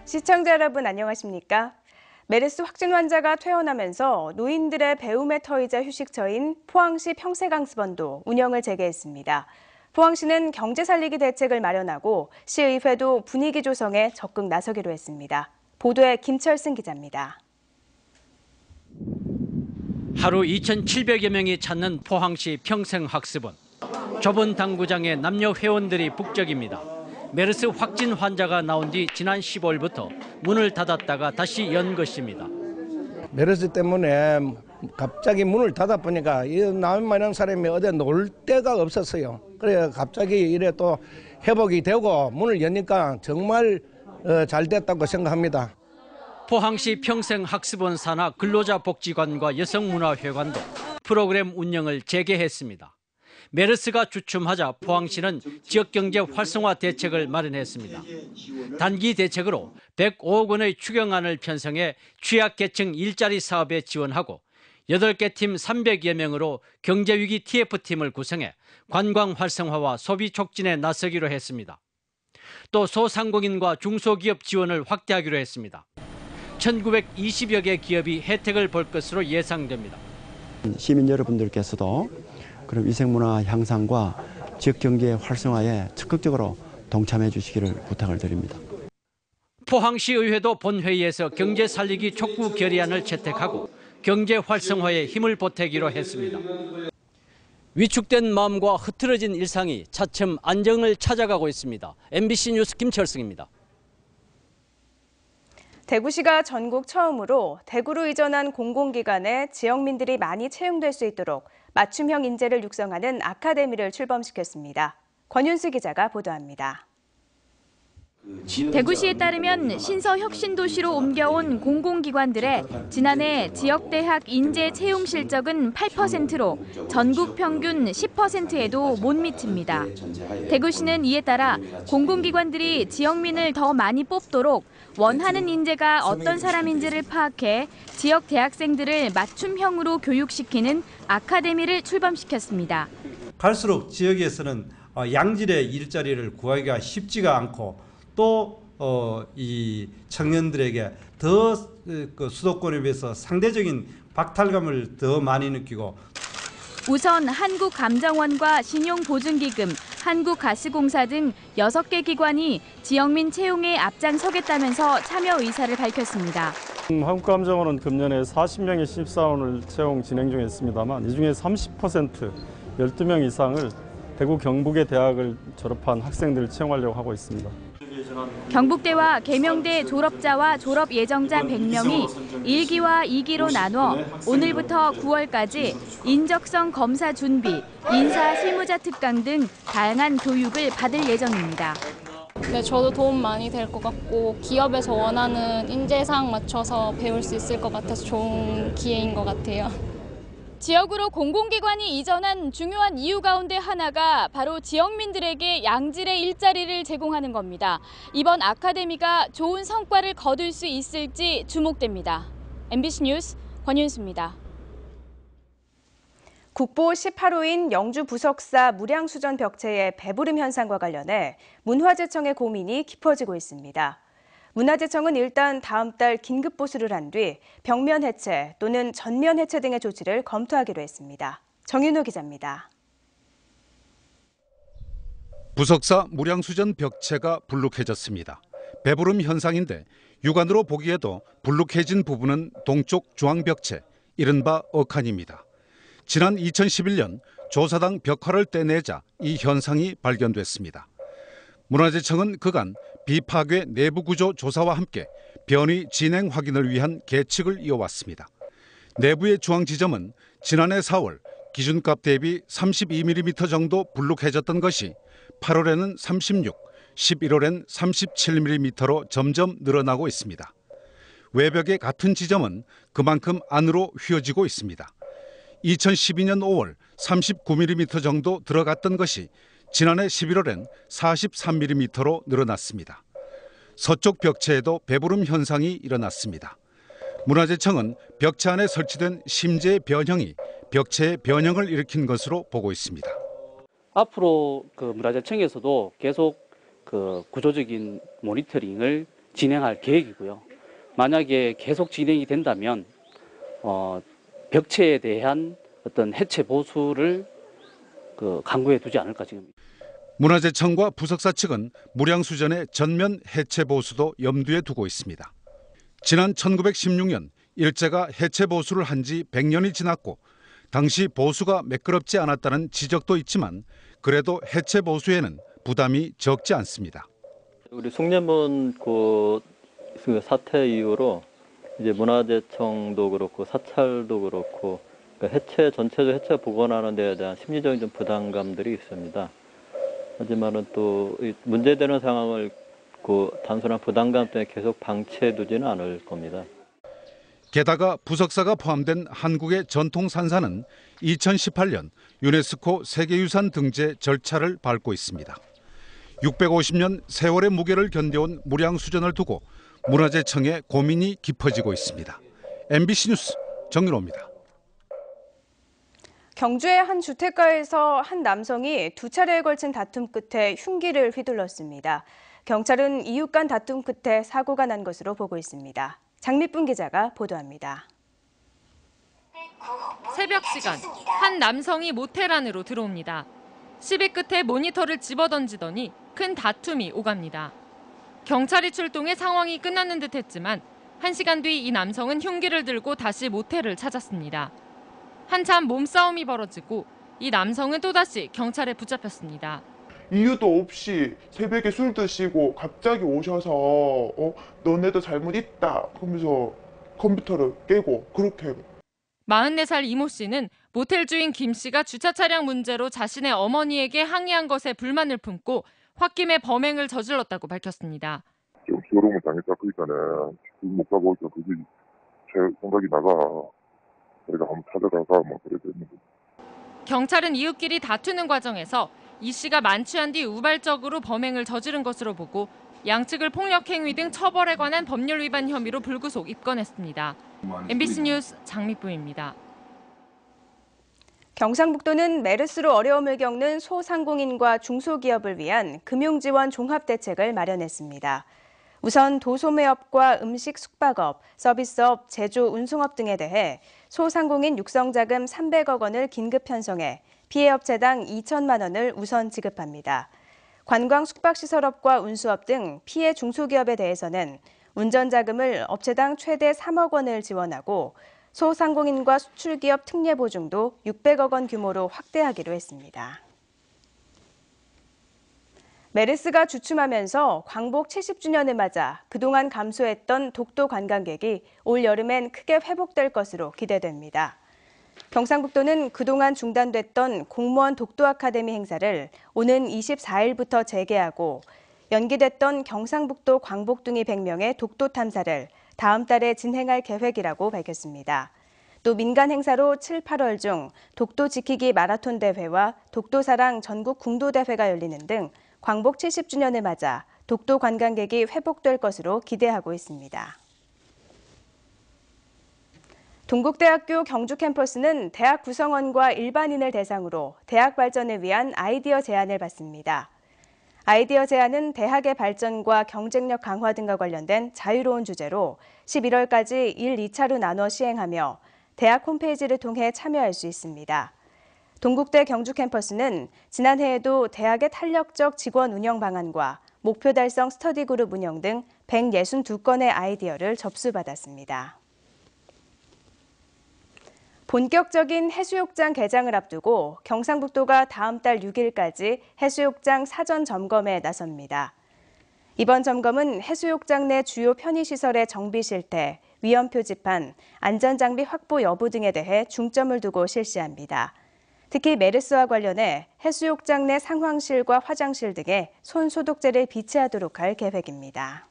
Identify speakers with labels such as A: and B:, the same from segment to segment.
A: 시청자 여러분 안녕하십니까? 메르스 확진 환자가 퇴원하면서 노인들의 배움의 터이자 휴식처인 포항시 평생강습원도 운영을 재개했습니다. 포항시는 경제 살리기 대책을 마련하고 시의회도 분위기 조성에 적극 나서기로 했습니다. 보도에 김철승 기자입니다.
B: 하루 2,700여 명이 찾는 포항시 평생학습원. 좁은 당구장에 남녀 회원들이 북적입니다. 메르스 확진 환자가 나온 뒤 지난 15일부터 문을 닫았다가 다시 연 것입니다.
C: 메르스 때문에 갑자기 문을 닫아 보니까 나이 많은 사람이 어디 놀 데가 없었어요. 그래 갑자기 이래 또 회복이 되고 문을 여니까 정말 잘 됐다고 생각합니다.
B: 포항시 평생학습원 산하 근로자복지관과 여성문화회관도 프로그램 운영을 재개했습니다. 메르스가 주춤하자 포항시는 지역경제 활성화 대책을 마련했습니다. 단기 대책으로 105억 원의 추경안을 편성해 취약계층 일자리 사업에 지원하고 8개 팀 300여 명으로 경제위기 TF팀을 구성해 관광 활성화와 소비 촉진에 나서기로 했습니다. 또 소상공인과 중소기업 지원을 확대하기로 했습니다. 1920여 개 기업이 혜택을 볼 것으로 예상됩니다.
D: 시민 여러분들께서도 그런 위생문화 향상과 지역경제 활성화에 적극적으로 동참해 주시기를 부탁을 드립니다.
B: 포항시의회도 본회의에서 경제 살리기 촉구 결의안을 채택하고 경제 활성화에 힘을 보태기로 했습니다. 위축된 마음과 흐트러진 일상이 차츰 안정을 찾아가고 있습니다. MBC 뉴스 김철승입니다.
A: 대구시가 전국 처음으로 대구로 이전한 공공기관에 지역민들이 많이 채용될 수 있도록 맞춤형 인재를 육성하는 아카데미를 출범시켰습니다. 권윤수 기자가 보도합니다.
E: 대구시에 따르면 신서혁신도시로 옮겨온 공공기관들의 지난해 지역대학 인재 채용 실적은 8%로 전국 평균 10%에도 못 미칩니다. 대구시는 이에 따라 공공기관들이 지역민을 더 많이 뽑도록 원하는 인재가 어떤 사람인지를 파악해 지역 대학생들을 맞춤형으로 교육시키는 아카데미를 출범시켰습니다.
F: 갈수록 지역에서는 양질의 일자리를 구하기가 쉽지가 않고 또 이 청년들에게 더 수도권에 비해서 상대적인 박탈감을 더 많이 느끼고
E: 우선 한국감정원과 신용보증기금, 한국가스공사 등 6개 기관이 지역민 채용에 앞장서겠다면서 참여 의사를 밝혔습니다.
G: 한국감정원은 금년에 40명의 신입사원을 채용 진행 중에 있습니다만 이 중에 30%, 12명 이상을 대구 경북의 대학을 졸업한 학생들을 채용하려고 하고 있습니다.
E: 경북대와 계명대 졸업자와 졸업 예정자 100명이 1기와 2기로 나눠 오늘부터 9월까지 인적성 검사 준비, 인사 실무자 특강 등 다양한 교육을 받을 예정입니다.
H: 네, 저도 도움 많이 될 것 같고 기업에서 원하는 인재상 맞춰서 배울 수 있을 것 같아서 좋은 기회인 것 같아요.
E: 지역으로 공공기관이 이전한 중요한 이유 가운데 하나가 바로 지역민들에게 양질의 일자리를 제공하는 겁니다. 이번 아카데미가 좋은 성과를 거둘 수 있을지 주목됩니다. MBC 뉴스 권윤수입니다.
A: 국보 18호인 영주 부석사 무량수전 벽체의 배부름 현상과 관련해 문화재청의 고민이 깊어지고 있습니다. 문화재청은 일단 다음 달 긴급 보수를 한 뒤 벽면 해체 또는 전면 해체 등의 조치를 검토하기로 했습니다. 정윤호 기자입니다.
I: 부석사 무량수전 벽체가 불룩해졌습니다. 배부름 현상인데 육안으로 보기에도 불룩해진 부분은 동쪽 중앙벽체, 이른바 억한입니다. 지난 2011년 조사당 벽화를 떼내자 이 현상이 발견됐습니다. 문화재청은 그간 비파괴 내부 구조 조사와 함께 변이 진행 확인을 위한 계측을 이어왔습니다. 내부의 중앙 지점은 지난해 4월 기준값 대비 32mm 정도 불룩해졌던 것이 8월에는 36, 11월엔 37mm로 점점 늘어나고 있습니다. 외벽의 같은 지점은 그만큼 안으로 휘어지고 있습니다. 2012년 5월 39mm 정도 들어갔던 것이 지난해 11월엔 43mm로 늘어났습니다. 서쪽 벽체에도 배부름 현상이 일어났습니다. 문화재청은 벽체 안에 설치된 심재의 변형이 벽체의 변형을 일으킨 것으로 보고 있습니다.
J: 앞으로 문화재청에서도 계속 구조적인 모니터링을 진행할 계획이고요. 만약에 계속 진행이 된다면 벽체에 대한 어떤 해체 보수를 강구해 두지 않을까 지금.
I: 문화재청과 부석사 측은 무량수전의 전면 해체 보수도 염두에 두고 있습니다. 지난 1916년 일제가 해체 보수를 한 지 100년이 지났고 당시 보수가 매끄럽지 않았다는 지적도 있지만 그래도 해체 보수에는 부담이 적지 않습니다.
K: 우리 숭례문 그 사태 이후로 이제 문화재청도 그렇고 사찰도 그렇고 그러니까 전체적 해체 복원하는 데에 대한 심리적인 좀 부담감들이 있습니다. 하지만은 또 문제되는 상황을 단순한 부담감 때문에 계속 방치해 두지는 않을 겁니다.
I: 게다가 부석사가 포함된 한국의 전통 산사는 2018년 유네스코 세계유산 등재 절차를 밟고 있습니다. 650년 세월의 무게를 견뎌온 무량수전을 두고 문화재청의 고민이 깊어지고 있습니다. MBC 뉴스 정윤호입니다.
A: 경주의 한 주택가에서 한 남성이 두 차례에 걸친 다툼 끝에 흉기를 휘둘렀습니다. 경찰은 이웃 간 다툼 끝에 사고가 난 것으로 보고 있습니다. 장미뿐 기자가 보도합니다.
L: 새벽 시간, 한 남성이 모텔 안으로 들어옵니다. 시비 끝에 모니터를 집어던지더니 큰 다툼이 오갑니다. 경찰이 출동해 상황이 끝났는 듯했지만 1시간 뒤 이 남성은 흉기를 들고 다시 모텔을 찾았습니다. 한참 몸싸움이 벌어지고 이 남성은 또다시 경찰에 붙잡혔습니다.
M: 이유도 없이 새벽에 술 드시고 갑자기 오셔서 너네도 잘못 있다 그러면서 컴퓨터를 깨고 그렇게.
L: 44살 이모 씨는 모텔 주인 김 씨가 주차 차량 문제로 자신의 어머니에게 항의한 것에 불만을 품고 홧김에 범행을 저질렀다고 밝혔습니다.
N: 좀 쇼룸을 당했다 그러니까는 못 가고 있어. 그게 제 생각이 나가. 내가 한번 찾아가서 뭐 그래 됐는데.
L: 경찰은 이웃끼리 다투는 과정에서 이 씨가 만취한 뒤 우발적으로 범행을 저지른 것으로 보고 양측을 폭력행위 등 처벌에 관한 법률 위반 혐의로 불구속 입건했습니다. MBC 뉴스 장미쁨입니다.
A: 경상북도는 메르스로 어려움을 겪는 소상공인과 중소기업을 위한 금융지원 종합대책을 마련했습니다. 우선 도소매업과 음식 숙박업, 서비스업, 제조 운송업 등에 대해 소상공인 육성자금 300억 원을 긴급 편성해 피해업체당 2천만 원을 우선 지급합니다. 관광 숙박시설업과 운수업 등 피해 중소기업에 대해서는 운전자금을 업체당 최대 3억 원을 지원하고 소상공인과 수출기업 특례보증도 600억 원 규모로 확대하기로 했습니다. 메르스가 주춤하면서 광복 70주년을 맞아 그동안 감소했던 독도 관광객이 올 여름엔 크게 회복될 것으로 기대됩니다. 경상북도는 그동안 중단됐던 공무원 독도 아카데미 행사를 오는 24일부터 재개하고 연기됐던 경상북도 광복둥이 100명의 독도 탐사를 다음 달에 진행할 계획이라고 밝혔습니다. 또 민간 행사로 7, 8월 중 독도 지키기 마라톤 대회와 독도사랑 전국 궁도 대회가 열리는 등 광복 70주년을 맞아 독도 관광객이 회복될 것으로 기대하고 있습니다. 동국대학교 경주 캠퍼스는 대학 구성원과 일반인을 대상으로 대학 발전을 위한 아이디어 제안을 받습니다. 아이디어 제안은 대학의 발전과 경쟁력 강화 등과 관련된 자유로운 주제로 11월까지 1, 2차로 나눠 시행하며 대학 홈페이지를 통해 참여할 수 있습니다. 동국대 경주 캠퍼스는 지난해에도 대학의 탄력적 직원 운영 방안과 목표 달성 스터디 그룹 운영 등 162건의 아이디어를 접수받았습니다. 본격적인 해수욕장 개장을 앞두고 경상북도가 다음 달 6일까지 해수욕장 사전 점검에 나섭니다. 이번 점검은 해수욕장 내 주요 편의시설의 정비 실태, 위험 표지판, 안전장비 확보 여부 등에 대해 중점을 두고 실시합니다. 특히 메르스와 관련해 해수욕장 내 상황실과 화장실 등에 손 소독제를 비치하도록 할 계획입니다.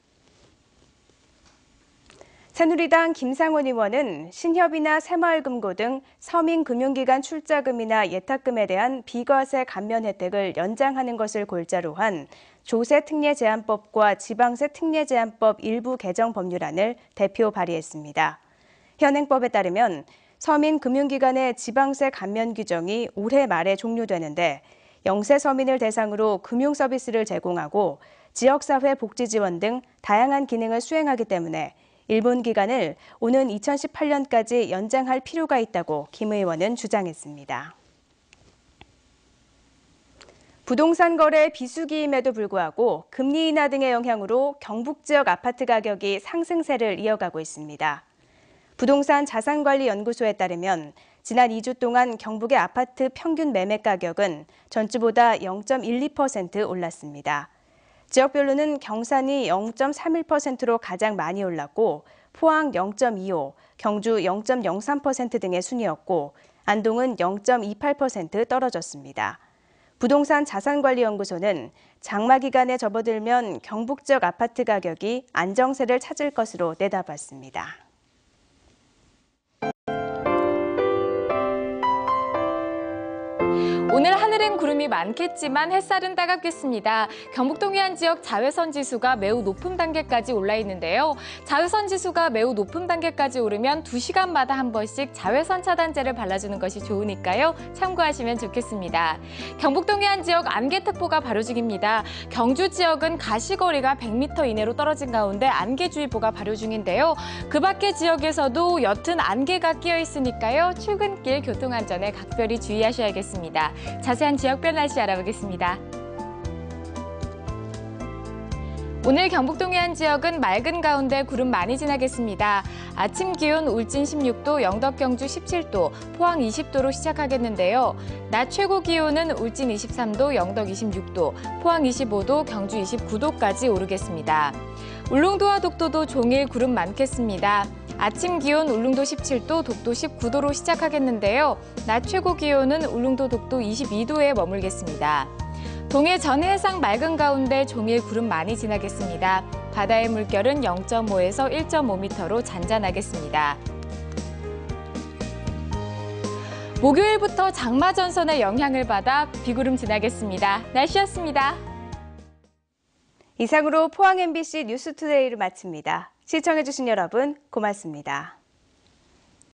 A: 새누리당 김상원 의원은 신협이나 새마을금고 등 서민금융기관 출자금이나 예탁금에 대한 비과세 감면 혜택을 연장하는 것을 골자로 한 조세특례제한법과 지방세특례제한법 일부 개정 법률안을 대표 발의했습니다. 현행법에 따르면 서민금융기관의 지방세 감면 규정이 올해 말에 종료되는데 영세 서민을 대상으로 금융서비스를 제공하고 지역사회 복지 지원 등 다양한 기능을 수행하기 때문에 일본 기간을 오는 2018년까지 연장할 필요가 있다고 김 의원은 주장했습니다. 부동산 거래 비수기임에도 불구하고 금리 인하 등의 영향으로 경북 지역 아파트 가격이 상승세를 이어가고 있습니다. 부동산 자산관리연구소에 따르면 지난 2주 동안 경북의 아파트 평균 매매 가격은 전주보다 0.12% 올랐습니다. 지역별로는 경산이 0.31%로 가장 많이 올랐고 포항 0.25%, 경주 0.03% 등의 순이었고 안동은 0.28% 떨어졌습니다. 부동산 자산관리연구소는 장마 기간에 접어들면 경북 지역 아파트 가격이 안정세를 찾을 것으로 내다봤습니다.
O: 오늘 하늘엔 구름이 많겠지만 햇살은 따갑겠습니다. 경북 동해안 지역 자외선 지수가 매우 높은 단계까지 올라 있는데요. 자외선 지수가 매우 높은 단계까지 오르면 2시간마다 한 번씩 자외선 차단제를 발라주는 것이 좋으니까요. 참고하시면 좋겠습니다. 경북 동해안 지역 안개특보가 발효 중입니다. 경주 지역은 가시거리가 100m 이내로 떨어진 가운데 안개주의보가 발효 중인데요. 그 밖의 지역에서도 옅은 안개가 끼어 있으니까요. 출근길 교통안전에 각별히 주의하셔야겠습니다. 자세한 지역별 날씨 알아보겠습니다. 오늘 경북 동해안 지역은 맑은 가운데 구름 많이 지나겠습니다. 아침 기온 울진 16도, 영덕 경주 17도, 포항 20도로 시작하겠는데요. 낮 최고 기온은 울진 23도, 영덕 26도, 포항 25도, 경주 29도까지 오르겠습니다. 울릉도와 독도도 종일 구름 많겠습니다. 아침 기온 울릉도 17도, 독도 19도로 시작하겠는데요. 낮 최고 기온은 울릉도, 독도 22도에 머물겠습니다. 동해 전 해상 맑은 가운데 종일 구름 많이 지나겠습니다. 바다의 물결은 0.5에서 1.5m로 잔잔하겠습니다. 목요일부터 장마 전선의 영향을 받아 비구름 지나겠습니다. 날씨였습니다.
A: 이상으로 포항 MBC 뉴스투데이를 마칩니다. 시청해주신 여러분 고맙습니다.